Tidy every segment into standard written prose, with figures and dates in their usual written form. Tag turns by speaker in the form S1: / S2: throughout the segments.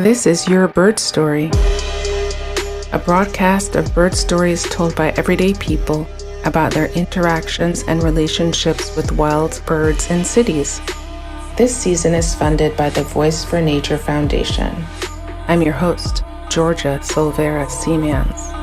S1: This is Your Bird Story, a broadcast of bird stories told by everyday people about their interactions and relationships with wild birds in cities. This season is funded by the Voice for Nature Foundation. I'm your host, Georgia Silvera Seamans.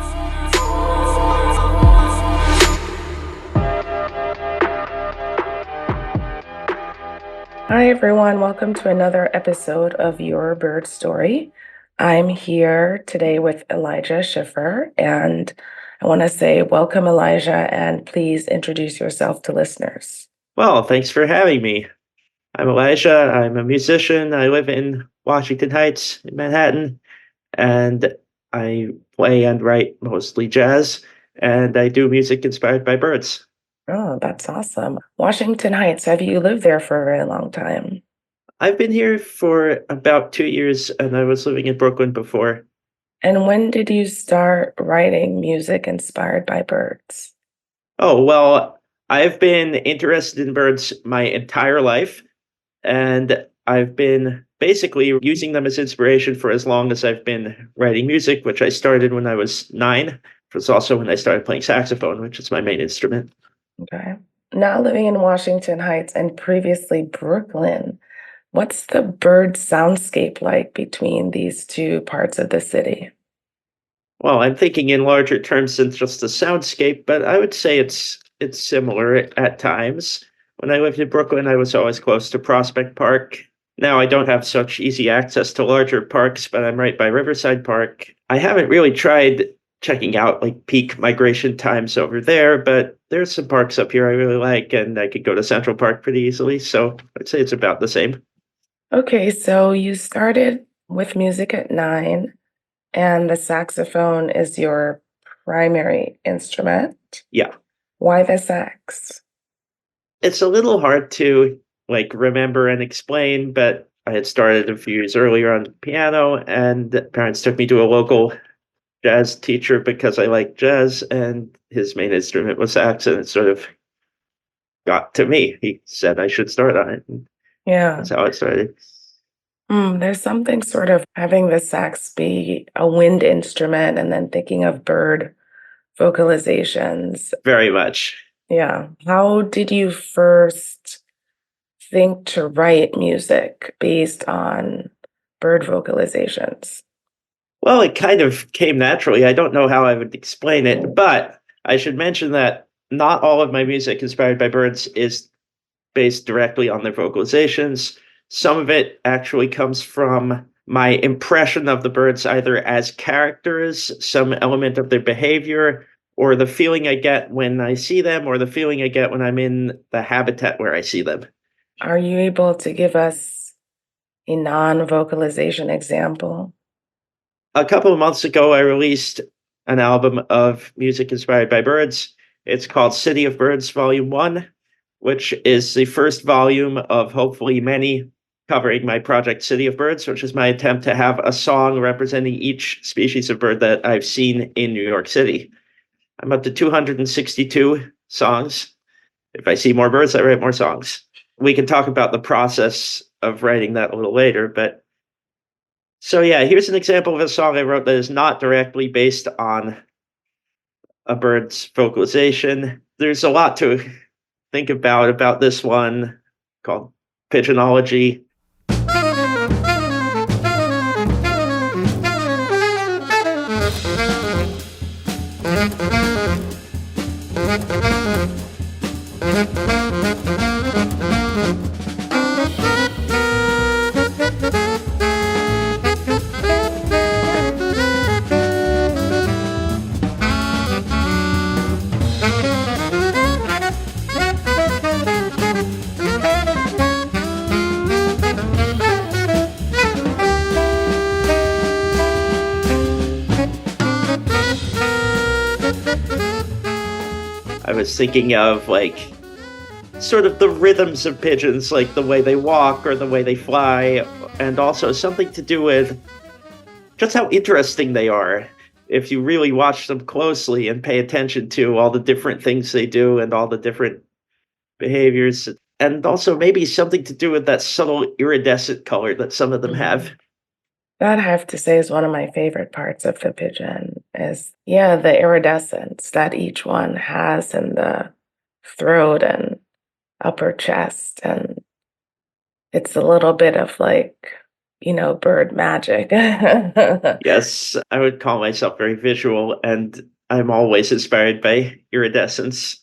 S1: Hi everyone, welcome to another episode of Your Bird Story. I'm here today with Elijah Shiffer, and I want to say welcome, Elijah, and please introduce yourself to listeners.
S2: Well, thanks for having me. I'm Elijah. I'm a musician. I live in Washington Heights in Manhattan, and I play and write mostly jazz, and I do music inspired by birds.
S1: Oh, that's awesome. Washington Heights, have you lived there for a very long time?
S2: I've been here for about 2 years, and I was living in Brooklyn before.
S1: And when did you start writing music inspired by birds?
S2: Oh, well, I've been interested in birds my entire life, and I've been basically using them as inspiration for as long as I've been writing music, which I started when I was 9. It was also when I started playing saxophone, which is my main instrument.
S1: Okay. Now living in Washington Heights and previously Brooklyn, what's the bird soundscape like between these two parts of the city?
S2: Well, I'm thinking in larger terms than just the soundscape, but I would say it's similar at times. When I lived in Brooklyn, I was always close to Prospect Park. Now I don't have such easy access to larger parks, but I'm right by Riverside Park. I haven't really tried checking out like peak migration times over there, but there's some parks up here I really like, and I could go to Central Park pretty easily. So I'd say it's about the same.
S1: Okay, so you started with music at 9, and the saxophone is your primary instrument.
S2: Yeah.
S1: Why the sax?
S2: It's a little hard to like remember and explain, but I had started a few years earlier on piano, and parents took me to a local jazz teacher because I liked jazz, and his main instrument was sax, and it sort of got to me. He said I should start on it. And
S1: Yeah.
S2: that's how I started.
S1: There's something sort of having the sax be a wind instrument and then thinking of bird vocalizations.
S2: Very much.
S1: Yeah. How did you first think to write music based on bird vocalizations?
S2: Well, it kind of came naturally. I don't know how I would explain it, but I should mention that not all of my music inspired by birds is based directly on their vocalizations. Some of it actually comes from my impression of the birds, either as characters, some element of their behavior, or the feeling I get when I see them, or the feeling I get when I'm in the habitat where I see them.
S1: Are you able to give us a non-vocalization example?
S2: A couple of months ago, I released an album of music inspired by birds. It's called City of Birds Volume 1, which is the first volume of hopefully many covering my project City of Birds, which is my attempt to have a song representing each species of bird that I've seen in New York City. I'm up to 262 songs. If I see more birds, I write more songs. We can talk about the process of writing that a little later, but so yeah, here's an example of a song I wrote that is not directly based on a bird's vocalization. There's a lot to think about this one called Pigeonology. I was thinking of like sort of the rhythms of pigeons, like the way they walk or the way they fly, and also something to do with just how interesting they are. If you really watch them closely and pay attention to all the different things they do and all the different behaviors, and also maybe something to do with that subtle iridescent color that some of them have.
S1: That I have to say is one of my favorite parts of the pigeon is, yeah, the iridescence that each one has in the throat and upper chest. And it's a little bit of like, bird magic.
S2: Yes, I would call myself very visual, and I'm always inspired by iridescence.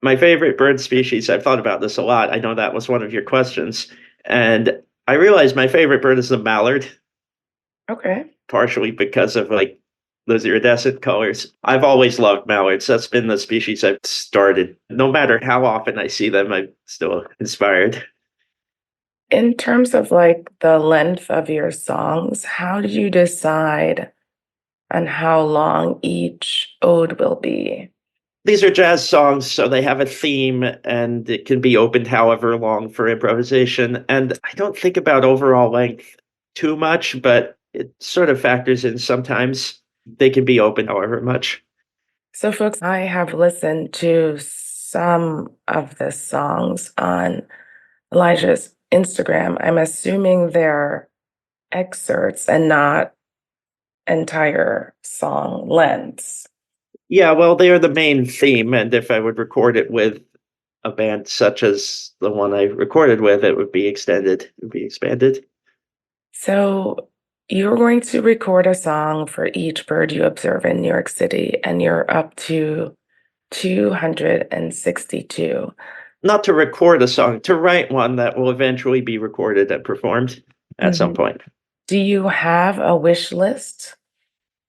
S2: My favorite bird species, I've thought about this a lot. I know that was one of your questions. And I realized my favorite bird is the mallard,
S1: Okay.
S2: partially because of like those iridescent colors. I've always loved mallards. That's been the species I've started. No matter how often I see them, I'm still inspired.
S1: In terms of like the length of your songs, how did you decide on how long each ode will be?
S2: These are jazz songs, so they have a theme and it can be opened however long for improvisation. And I don't think about overall length too much, but it sort of factors in sometimes. They can be open however much.
S1: So, folks, I have listened to some of the songs on Elijah's Instagram. I'm assuming they're excerpts and not entire song lengths.
S2: Yeah, well, they are the main theme. And if I would record it with a band such as the one I recorded with, it would be extended, it would be expanded.
S1: So, you're going to record a song for each bird you observe in New York City, and you're up to 262.
S2: Not to record a song, to write one that will eventually be recorded and performed at some
S1: Mhm.
S2: point.
S1: Do you have a wish list?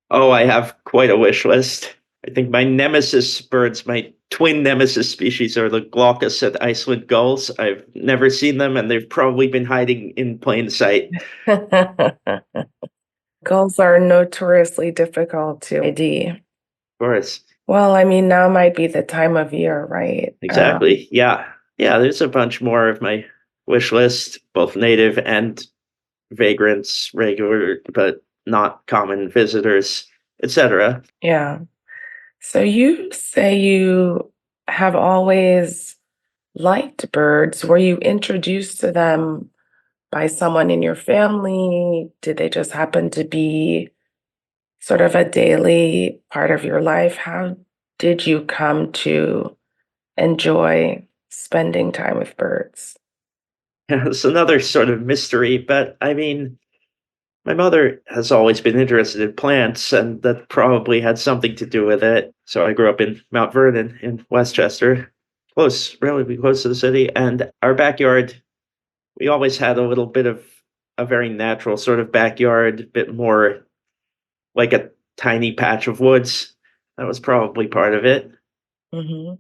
S2: Oh, I have quite a wish list. I think my nemesis birds, my twin nemesis species, are the glaucous and Iceland gulls. I've never seen them, and they've probably been hiding in plain sight.
S1: Gulls are notoriously difficult to ID.
S2: Of course.
S1: Well, I mean, now might be the time of year, right?
S2: Exactly. Yeah. Yeah, there's a bunch more of my wish list, both native and vagrants, regular but not common visitors, etc.
S1: Yeah. So you say you have always liked birds. Were you introduced to them by someone in your family? Did they just happen to be sort of a daily part of your life? How did you come to enjoy spending time with birds?
S2: It's another sort of mystery, but I mean, my mother has always been interested in plants, and that probably had something to do with it. So I grew up in Mount Vernon in Westchester, close, relatively close to the city. And our backyard, we always had a little bit of a very natural sort of backyard, a bit more like a tiny patch of woods. That was probably part of it.
S1: Hmm.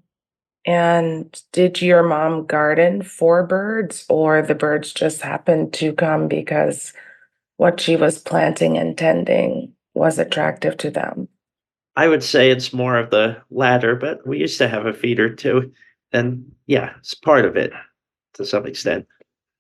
S1: And did your mom garden for birds, or the birds just happened to come because what she was planting and tending was attractive to them?
S2: I would say it's more of the latter, but we used to have a feeder too. And yeah, it's part of it to some extent.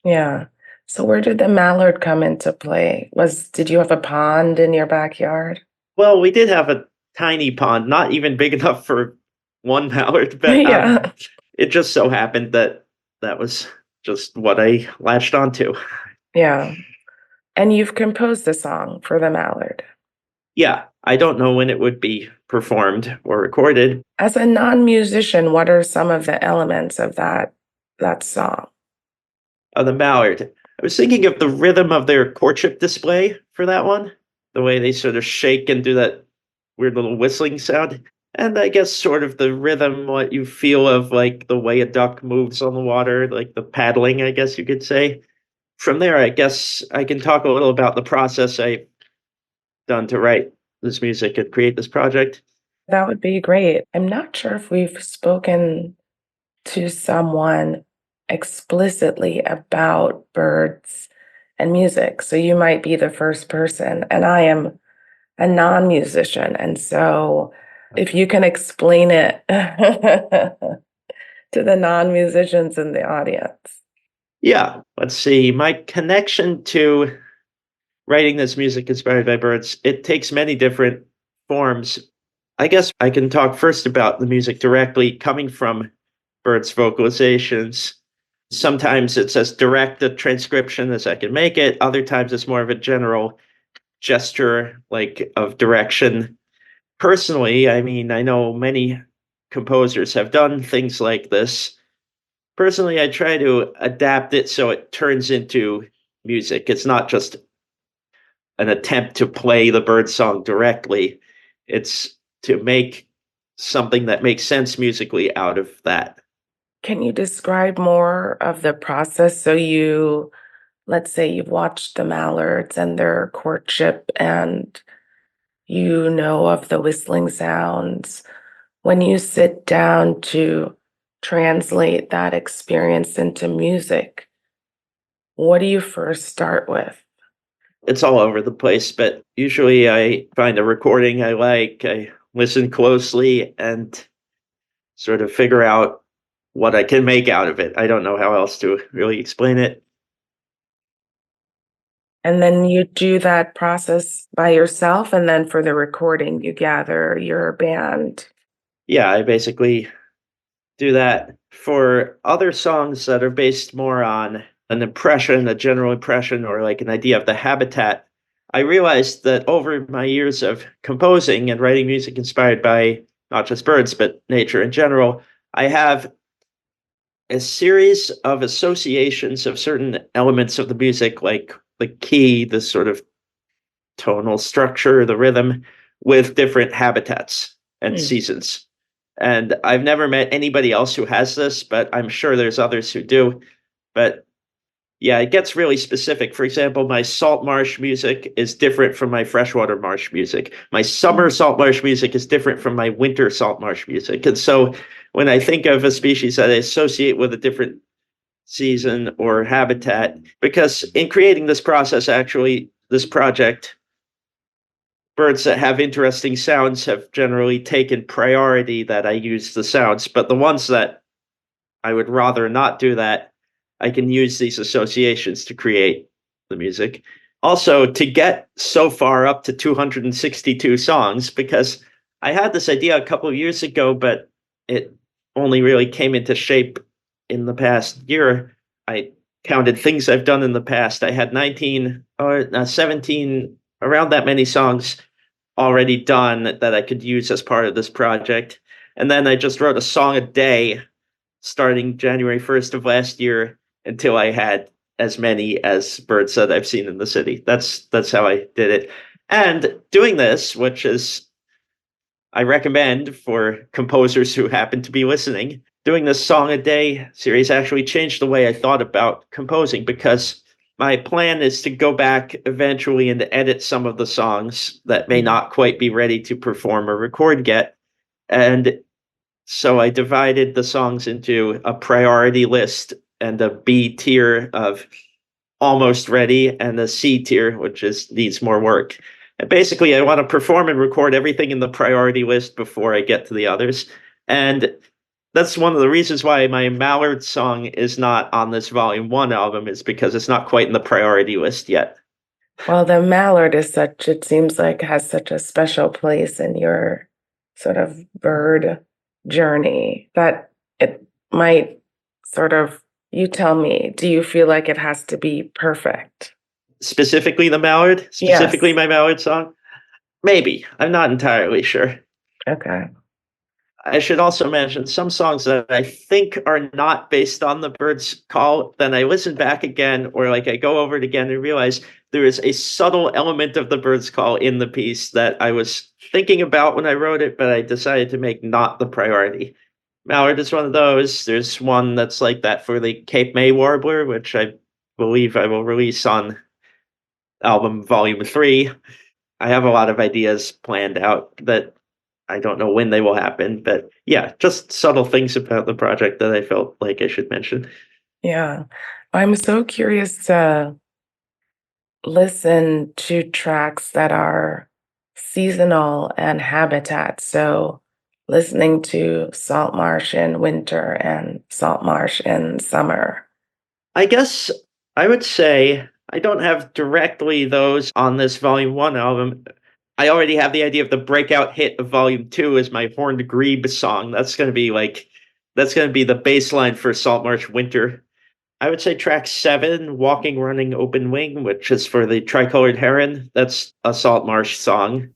S1: Yeah. So where did the mallard come into play? Did you have a pond in your backyard?
S2: Well, we did have a tiny pond, not even big enough for one mallard, but
S1: Yeah.
S2: it just so happened that that was just what I latched onto.
S1: Yeah. And you've composed a song for the mallard.
S2: Yeah, I don't know when it would be performed or recorded.
S1: As a non-musician, what are some of the elements of that song?
S2: The mallard. I was thinking of the rhythm of their courtship display for that one, the way they sort of shake and do that weird little whistling sound. And I guess sort of the rhythm, what you feel of like the way a duck moves on the water, like the paddling, I guess you could say. From there, I guess I can talk a little about the process I've done to write this music and create this project.
S1: That would be great. I'm not sure if we've spoken to someone explicitly about birds and music. So you might be the first person. And I am a non-musician. And so if you can explain it to the non-musicians in the audience.
S2: Yeah, let's see. My connection to writing this music inspired by birds, it takes many different forms. I guess I can talk first about the music directly coming from birds' vocalizations. Sometimes it's as direct a transcription as I can make it. Other times it's more of a general gesture, like of direction. Personally, I mean, I know many composers have done things like this. Personally, I try to adapt it so it turns into music. It's not just an attempt to play the bird song directly. It's to make something that makes sense musically out of that.
S1: Can you describe more of the process? So let's say you've watched the mallards and their courtship and you know of the whistling sounds. When you sit down to translate that experience into music, what do you first start with?
S2: It's all over the place, but usually I find a recording I like, I listen closely and sort of figure out what I can make out of it. I don't know how else to really explain it.
S1: And then you do that process by yourself, and then for the recording, you gather your band.
S2: Yeah, I basically do that for other songs that are based more on an impression, a general impression, or like an idea of the habitat. I realized that over my years of composing and writing music inspired by not just birds, but nature in general, I have a series of associations of certain elements of the music, like the key, the sort of tonal structure, the rhythm, with different habitats and
S1: Mm.
S2: seasons. And I've never met anybody else who has this, but I'm sure there's others who do. But yeah, it gets really specific. For example, my salt marsh music is different from my freshwater marsh music. My summer salt marsh music is different from my winter salt marsh music. And so when I think of a species that I associate with a different season or habitat, because in creating this process, actually, this project, birds that have interesting sounds have generally taken priority that I use the sounds, but the ones that I would rather not do that, I can use these associations to create the music. Also, to get so far up to 262 songs, because I had this idea a couple of years ago, but it only really came into shape in the past year. I counted things I've done in the past. I had 19 or 17, around that many songs already done that I could use as part of this project. And then I just wrote a song a day starting January 1st of last year until I had as many as birds that I've seen in the city. That's how I did it. And doing this, which is I recommend for composers who happen to be listening, doing this song a day series actually changed the way I thought about composing because my plan is to go back eventually and edit some of the songs that may not quite be ready to perform or record yet. And so I divided the songs into a priority list and a B tier of almost ready and a C tier, which is needs more work. And basically, I want to perform and record everything in the priority list before I get to the others. And that's one of the reasons why my Mallard song is not on this volume one album, is because it's not quite in the priority list yet.
S1: Well, the mallard it seems like has such a special place in your sort of bird journey that it might sort of, you tell me, do you feel like it has to be perfect?
S2: Specifically, the Mallard,
S1: Yes.
S2: specifically my Mallard song. Maybe. I'm not entirely sure.
S1: Okay.
S2: I should also mention some songs that I think are not based on the bird's call. Then I listen back again, or like I go over it again and realize there is a subtle element of the bird's call in the piece that I was thinking about when I wrote it, but I decided to make not the priority. Mallard is one of those. There's one that's like that for the Cape May warbler, which I believe I will release on album volume 3. I have a lot of ideas planned out that I don't know when they will happen, but yeah, just subtle things about the project that I felt like I should mention.
S1: Yeah. I'm so curious to listen to tracks that are seasonal and habitat. So listening to salt marsh in winter and salt marsh in summer.
S2: I guess I would say I don't have directly those on this volume one album. I already have the idea of the breakout hit of volume two as my horned grebe song. That's going to be the baseline for Saltmarsh Winter. I would say track 7, Walking, Running, Open Wing, which is for the Tricolored Heron. That's a Salt Marsh song.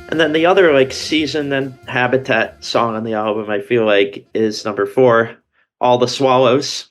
S2: And then the other like season and habitat song on the album, I feel like, is number 4, All the Swallows.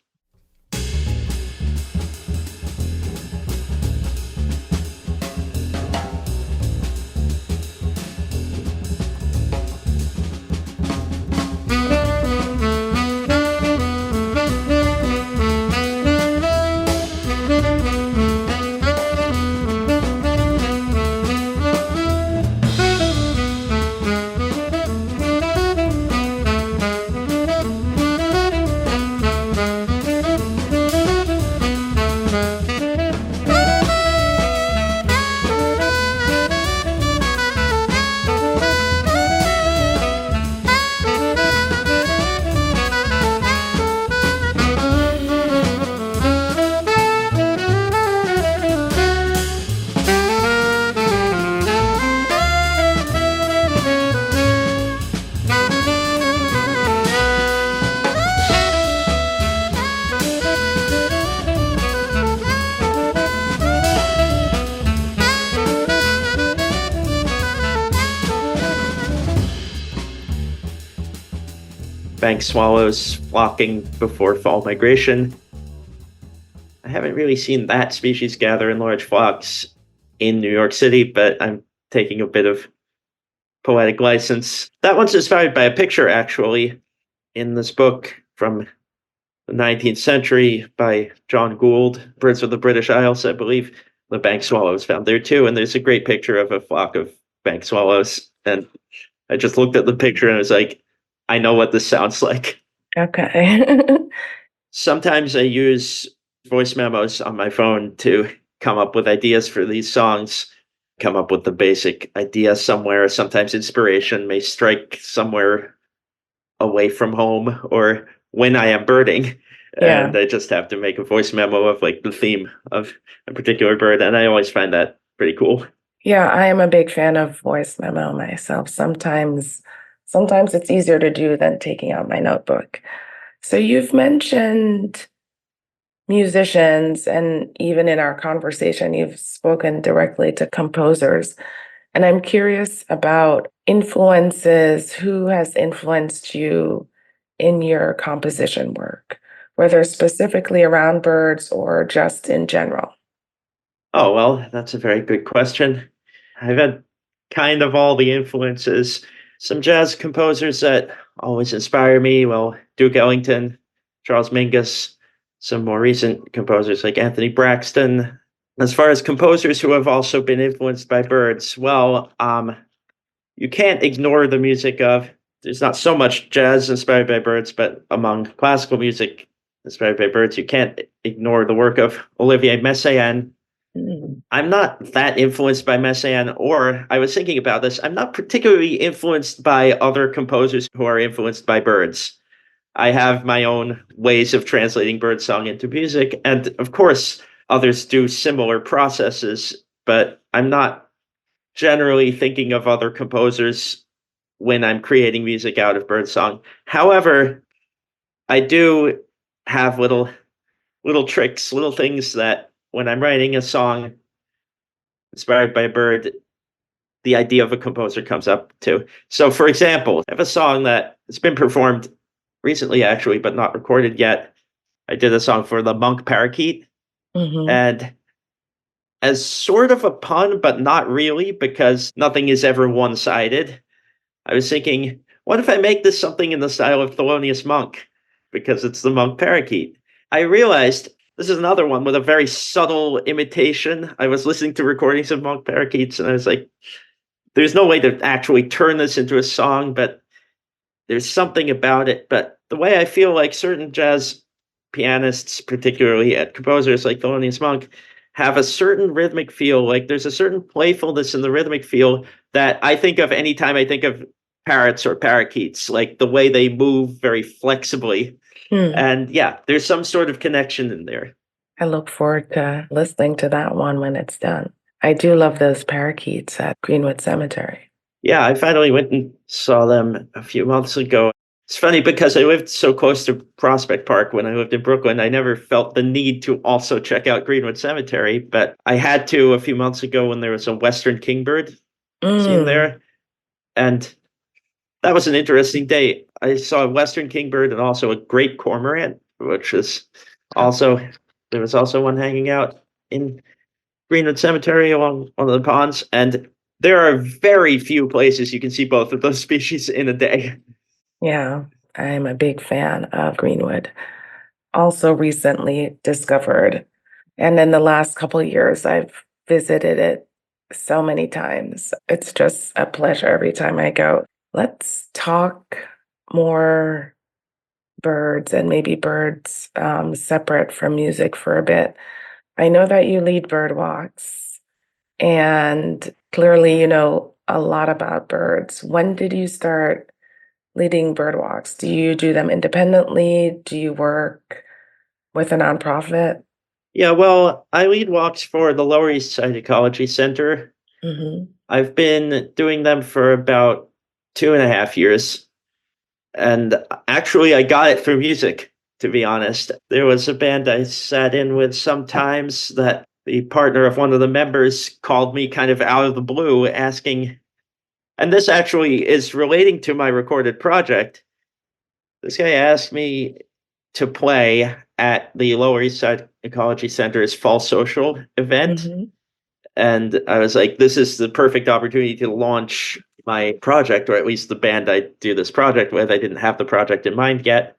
S2: Bank swallows flocking before fall migration. I haven't really seen that species gather in large flocks in New York City, but I'm taking a bit of poetic license. That one's inspired by a picture, actually, in this book from the 19th century by John Gould, Birds of the British Isles, I believe. The bank swallows found there too, and there's a great picture of a flock of bank swallows. And I just looked at the picture and I was like, I know what this sounds like.
S1: Okay.
S2: Sometimes I use voice memos on my phone to come up with ideas for these songs, come up with the basic idea somewhere. Sometimes inspiration may strike somewhere away from home or when I am birding.
S1: Yeah.
S2: And I just have to make a voice memo of like the theme of a particular bird. And I always find that pretty cool.
S1: Yeah, I am a big fan of voice memo myself. Sometimes it's easier to do than taking out my notebook. So you've mentioned musicians, and even in our conversation, you've spoken directly to composers. And I'm curious about influences. Who has influenced you in your composition work, whether specifically around birds or just in general?
S2: Oh, well, that's a very good question. I've had kind of all the influences. Some jazz composers that always inspire me, well, Duke Ellington, Charles Mingus, some more recent composers like Anthony Braxton. As far as composers who have also been influenced by birds, well, you can't ignore the music of, there's not so much jazz inspired by birds, but among classical music inspired by birds, you can't ignore the work of Olivier Messiaen. I'm not that influenced by Messiaen, or I was thinking about this, I'm not particularly influenced by other composers who are influenced by birds. I have my own ways of translating birdsong into music, and of course, others do similar processes, but I'm not generally thinking of other composers when I'm creating music out of birdsong. However, I do have little tricks, little things that when I'm writing a song inspired by a bird, the idea of a composer comes up too. So, for example, I have a song that it's been performed recently, actually, but not recorded yet. I did a song for the Monk Parakeet,
S1: Hmm.
S2: and as sort of a pun, but not really, because nothing is ever one-sided. I was thinking, what if I make this something in the style of Thelonious Monk? Because it's the Monk Parakeet. I realized this is another one with a very subtle imitation. I was listening to recordings of Monk Parakeets, and I was like, there's no way to actually turn this into a song, but there's something about it. But the way I feel like certain jazz pianists, particularly at composers like Thelonious Monk, have a certain rhythmic feel. Like there's a certain playfulness in the rhythmic feel that I think of anytime I think of parrots or parakeets, like the way they move very flexibly.
S1: Hmm.
S2: And yeah, there's some sort of connection in there.
S1: I look forward to listening to that one when it's done. I do love those parakeets at Greenwood Cemetery.
S2: Yeah, I finally went and saw them a few months ago. It's funny because I lived so close to Prospect Park when I lived in Brooklyn. I never felt the need to also check out Greenwood Cemetery, but I had to a few months ago when there was a Western kingbird seen
S1: Mm.
S2: there. And that was an interesting day. I saw a Western kingbird and also a great cormorant, which is
S1: Oh,
S2: also, there was also one hanging out in Greenwood Cemetery along one of the ponds. And there are very few places you can see both of those species in a day.
S1: yeah, I'm a big fan of Greenwood. Also recently discovered, and in the last couple of years, I've visited it so many times. It's just a pleasure every time I go. Let's talk more birds and maybe birds separate from music for a bit. I know that you lead bird walks, and clearly you know a lot about birds. When did you start leading bird walks? Do you do them independently? Do you work with a nonprofit?
S2: Yeah, well, I lead walks for the Lower East Side Ecology Center.
S1: Hmm.
S2: I've been doing them for about 2.5 years. And actually, I got it through music, to be honest. There was a band I sat in with sometimes that the partner of one of the members called me kind of out of the blue asking, and this actually is relating to my recorded project. This guy asked me to play at the Lower East Side Ecology Center's fall social event.
S1: Hmm.
S2: And I was like, this is the perfect opportunity to launch my project, or at least the band I do this project with. I didn't have the project in mind yet.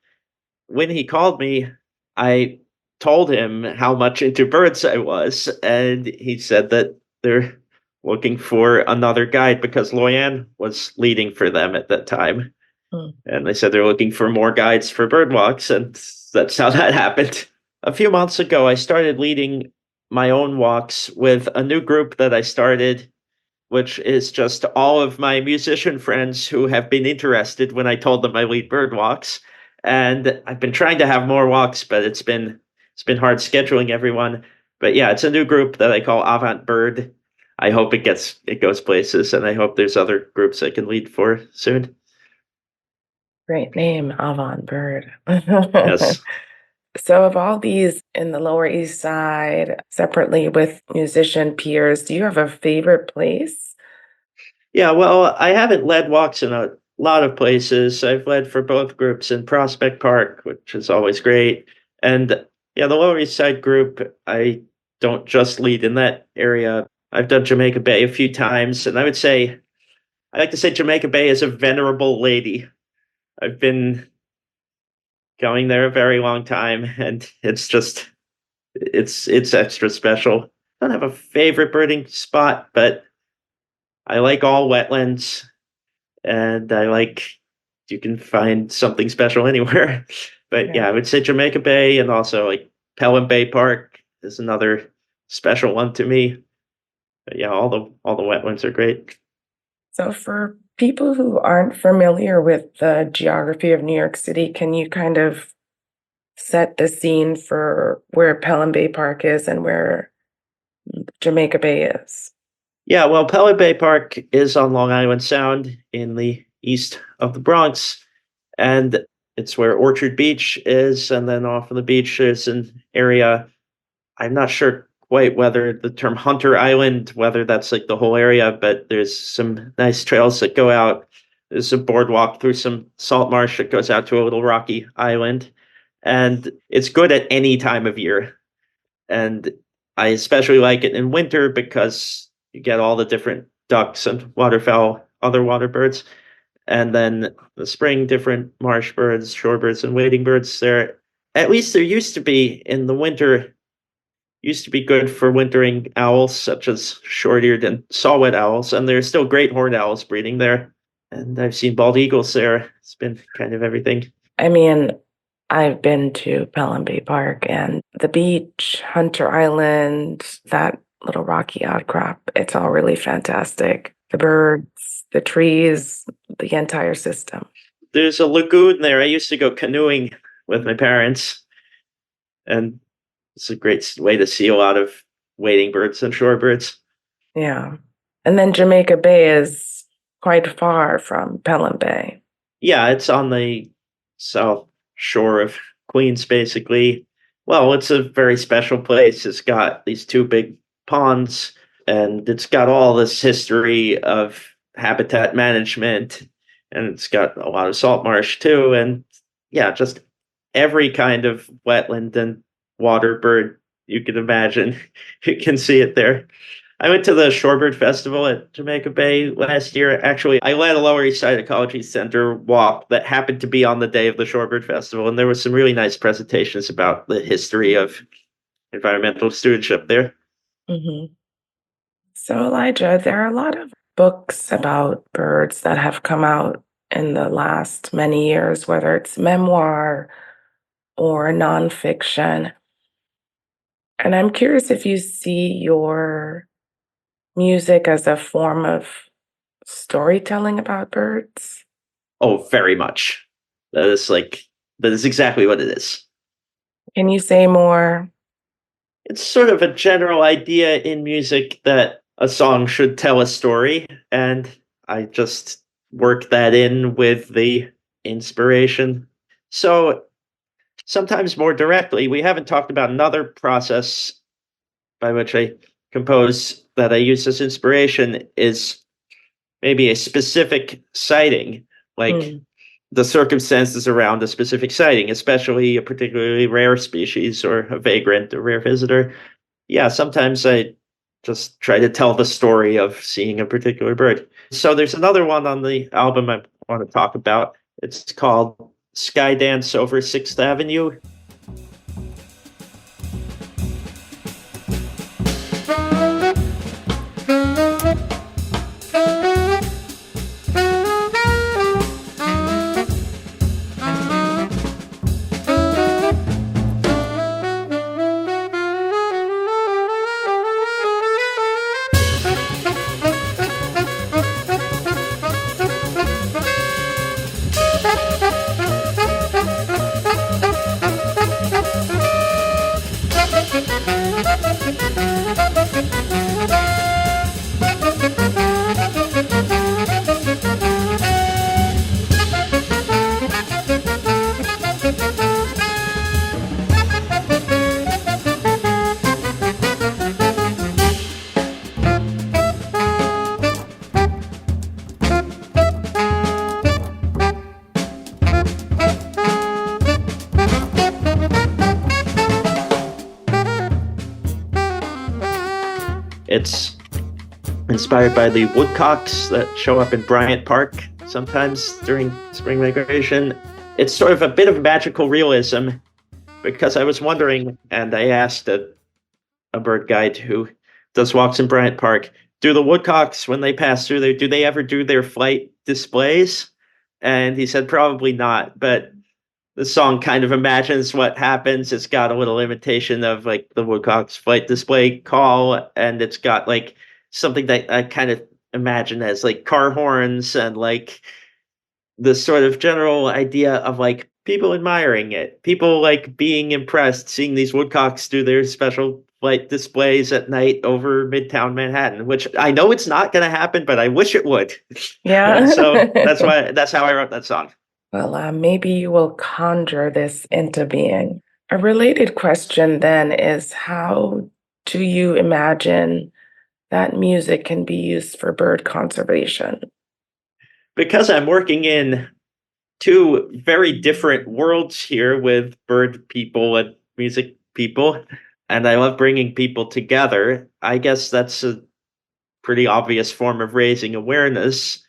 S2: When he called me, I told him how much into birds I was, and he said that they're looking for another guide because Loyan was leading for them at that time. And they said they're looking for more guides for bird walks, and that's how that happened. A few months ago, I started leading my own walks with a new group that I started, which is just all of my musician friends who have been interested when I told them I lead bird walks. And I've been trying to have more walks, but it's been hard scheduling everyone. But yeah, it's a new group that I call Avant Bird. I hope it goes places, and I hope there's other groups I can lead for soon.
S1: Great name, Avant Bird.
S2: Yes.
S1: So, of all these in the Lower East Side, separately with musician peers, do you have a favorite place?
S2: Yeah, well, I haven't led walks in a lot of places. I've led for both groups in Prospect Park, which is always great. And yeah, the Lower East Side group, I don't just lead in that area. I've done Jamaica Bay a few times, and I like to say Jamaica Bay is a venerable lady. I've been going there a very long time, and it's extra special. I don't have a favorite birding spot, but I like all wetlands. And I like you can find something special anywhere. But
S1: Yeah.
S2: yeah, I would say Jamaica Bay and also like Pelham Bay Park is another special one to me. But yeah, all the wetlands are great.
S1: So, for people who aren't familiar with the geography of New York City, can you kind of set the scene for where Pelham Bay Park is and where Jamaica Bay is?
S2: Yeah, well, Pelham Bay Park is on Long Island Sound in the east of the Bronx, and it's where Orchard Beach is, and then off of the beach there's an area. I'm not sure quite whether the term Hunter Island, whether that's like the whole area, but there's some nice trails that go out. There's a boardwalk through some salt marsh that goes out to a little rocky island, and it's good at any time of year. And I especially like it in winter because you get all the different ducks and waterfowl, other water birds. And then the spring, different marsh birds, shorebirds, and wading birds. There, at least there used to be in the winter, used to be good for wintering owls, such as short-eared and saw-whet owls. And there's still great horned owls breeding there. And I've seen bald eagles there. It's been kind of everything.
S1: I mean, I've been to Pelham Bay Park and the beach, Hunter Island, that little rocky outcrop. It's all really fantastic. The birds, the trees, the entire system.
S2: There's a lagoon there. I used to go canoeing with my parents, and it's a great way to see a lot of wading birds and shorebirds.
S1: Yeah. And then Jamaica Bay is quite far from Pelham Bay.
S2: Yeah, it's on the south shore of Queens, basically. Well, it's a very special place. It's got these two big ponds, and it's got all this history of habitat management, and it's got a lot of salt marsh too. And yeah, just every kind of wetland and water bird you can imagine. You can see it there. I went to the Shorebird Festival at Jamaica Bay last year. Actually, I led a Lower East Side Ecology Center walk that happened to be on the day of the Shorebird Festival, and there were some really nice presentations about the history of environmental stewardship there.
S1: Mm-hmm. So, Elijah, there are a lot of books about birds that have come out in the last many years, whether it's memoir or nonfiction. And I'm curious if you see your music as a form of storytelling about birds.
S2: Oh, very much. That is exactly what it is.
S1: Can you say more?
S2: It's sort of a general idea in music that a song should tell a story, and I just work that in with the inspiration. So sometimes more directly, we haven't talked about another process by which I compose that I use as inspiration is maybe a specific sighting, like the circumstances around a specific sighting, especially a particularly rare species or a vagrant, a rare visitor. Yeah, sometimes I just try to tell the story of seeing a particular bird. So there's another one on the album I want to talk about. It's called Sky Dance Over 6th Avenue. It's inspired by the woodcocks that show up in Bryant Park sometimes during spring migration. It's sort of a bit of magical realism because I was wondering, and I asked a bird guide who does walks in Bryant Park, do the woodcocks, when they pass through there, do they ever do their flight displays? And he said probably not, but the song kind of imagines what happens. It's got a little imitation of like the woodcock's flight display call, and it's got like something that I kind of imagine as like car horns and like the sort of general idea of like people admiring it, people like being impressed seeing these woodcocks do their special flight displays at night over Midtown Manhattan, which I know it's not going to happen, but I wish it would.
S1: Yeah.
S2: So that's how I wrote that song.
S1: Well, maybe you will conjure this into being. A related question then is, how do you imagine that music can be used for bird conservation?
S2: Because I'm working in two very different worlds here with bird people and music people, and I love bringing people together. I guess that's a pretty obvious form of raising awareness.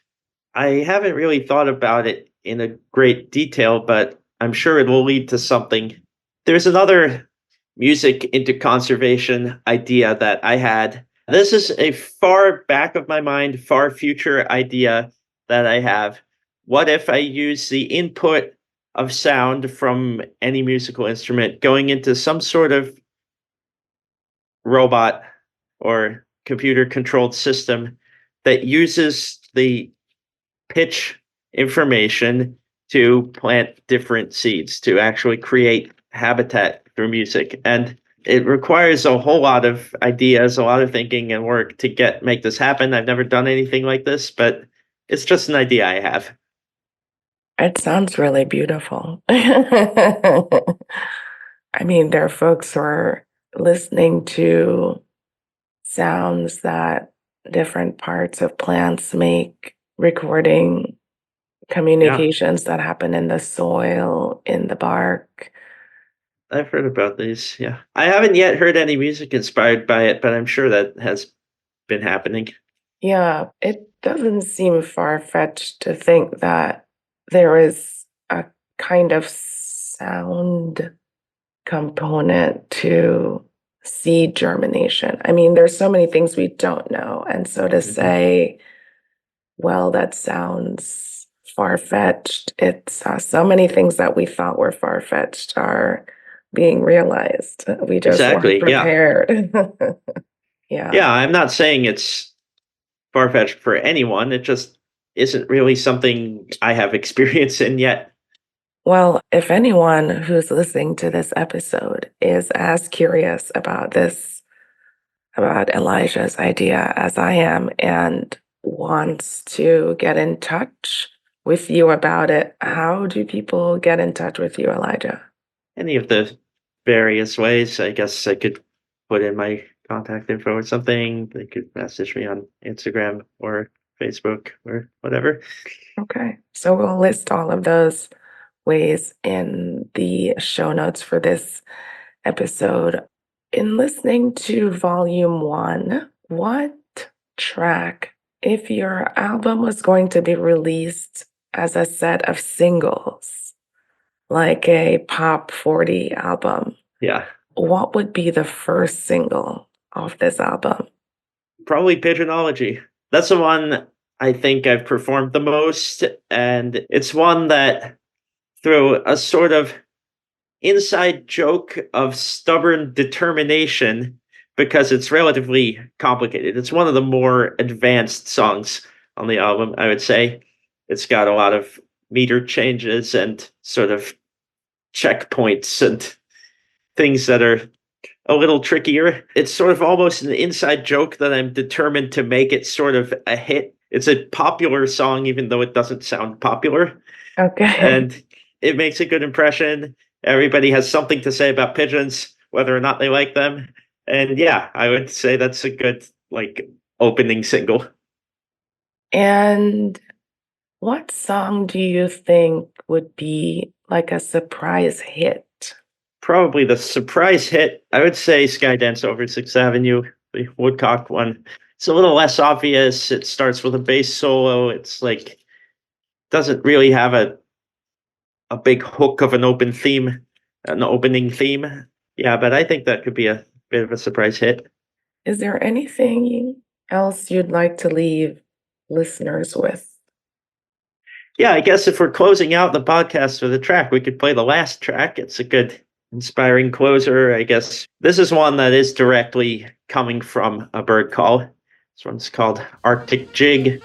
S2: I haven't really thought about it in a great detail, but I'm sure it will lead to something. There's another music into conservation idea that I had. This is a far back of my mind, far future idea that I have. What if I use the input of sound from any musical instrument going into some sort of robot or computer controlled system that uses the pitch information to plant different seeds, to actually create habitat through music. And it requires a whole lot of ideas, a lot of thinking and work to make this happen. I've never done anything like this, but it's just an idea I have.
S1: It sounds really beautiful. I mean, there are folks who are listening to sounds that different parts of plants make, recording
S2: Yeah,
S1: communications that happen in the soil, in the bark.
S2: I've heard about these. Yeah. I haven't yet heard any music inspired by it, but I'm sure that has been happening.
S1: Yeah, it doesn't seem far-fetched to think that there is a kind of sound component to seed germination. I mean, there's so many things we don't know. And so to
S2: Mhm.
S1: say, well, that sounds far-fetched, it's so many things that we thought were far-fetched are being realized. We just weren't
S2: Exactly. Yeah.
S1: prepared. Yeah.
S2: Yeah. I'm not saying it's far fetched for anyone. It just isn't really something I have experience in yet.
S1: Well, if anyone who's listening to this episode is as curious about this, about Elijah's idea as I am, and wants to get in touch with you about it, how do people get in touch with you, Elijah?
S2: Any of the various ways, I guess I could put in my contact info or something. They could message me on Instagram or Facebook or whatever.
S1: Okay. So we'll list all of those ways in the show notes for this episode. In listening to volume one, what track, if your album was going to be released as a set of singles, like a pop 40 album,
S2: Yeah.
S1: what would be the first single of this album?
S2: Probably Pigeonology. That's the one I think I've performed the most. And it's one that, through a sort of inside joke of stubborn determination, because it's relatively complicated. It's one of the more advanced songs on the album, I would say. It's got a lot of meter changes and sort of checkpoints and things that are a little trickier. It's sort of almost an inside joke that I'm determined to make it sort of a hit. It's a popular song, even though it doesn't sound popular.
S1: Okay.
S2: And it makes a good impression. Everybody has something to say about pigeons, whether or not they like them. And yeah, I would say that's a good opening single.
S1: And what song do you think would be like a surprise hit?
S2: Probably the surprise hit, I would say Skydance Over 6th Avenue, the Woodcock one. It's a little less obvious. It starts with a bass solo. It's doesn't really have a big hook of an opening theme. Yeah, but I think that could be a bit of a surprise hit.
S1: Is there anything else you'd like to leave listeners with?
S2: Yeah, I guess if we're closing out the podcast with a track, we could play the last track. It's a good, inspiring closer. I guess this is one that is directly coming from a bird call. This one's called Arctic Jig.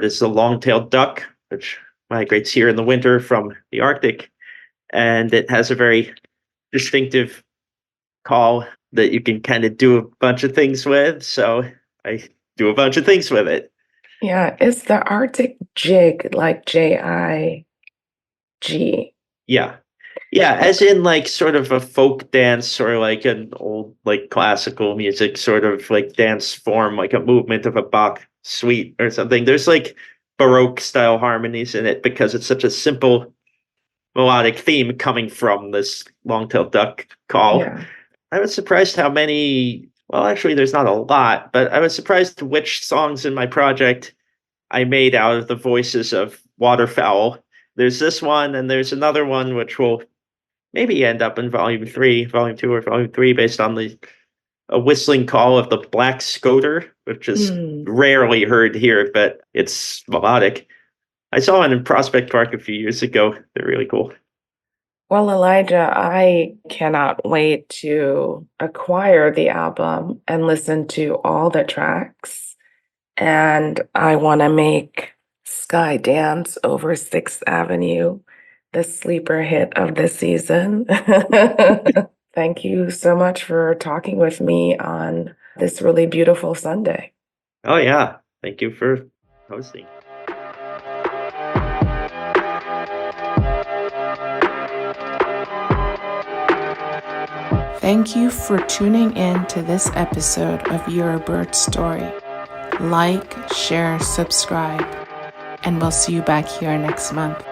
S2: bird is the long-tailed duck, which migrates here in the winter from the Arctic. And it has a very distinctive call that you can kind of do a bunch of things with. So I do a bunch of things with it.
S1: Yeah, it's the Arctic jig, like JIG.
S2: Yeah. Yeah, as in like sort of a folk dance or like an old like classical music sort of like dance form, like a movement of a Bach suite or something. There's like Baroque style harmonies in it because it's such a simple melodic theme coming from this long-tailed duck call.
S1: Yeah.
S2: I was surprised how many, well, actually, there's not a lot, but I was surprised which songs in my project I made out of the voices of waterfowl. There's this one, and there's another one which will maybe end up in volume 2 or volume 3, based on a whistling call of the black scoter, which is rarely heard here, but it's melodic. I saw one in Prospect Park a few years ago. They're really cool.
S1: Well, Elijah, I cannot wait to acquire the album and listen to all the tracks. And I want to make Sky Dance over 6th Avenue the sleeper hit of the season. Thank you so much for talking with me on this really beautiful Sunday.
S2: Oh, yeah. Thank you for hosting.
S1: Thank you for tuning in to this episode of Your Bird Story. Like, share, subscribe, and we'll see you back here next month.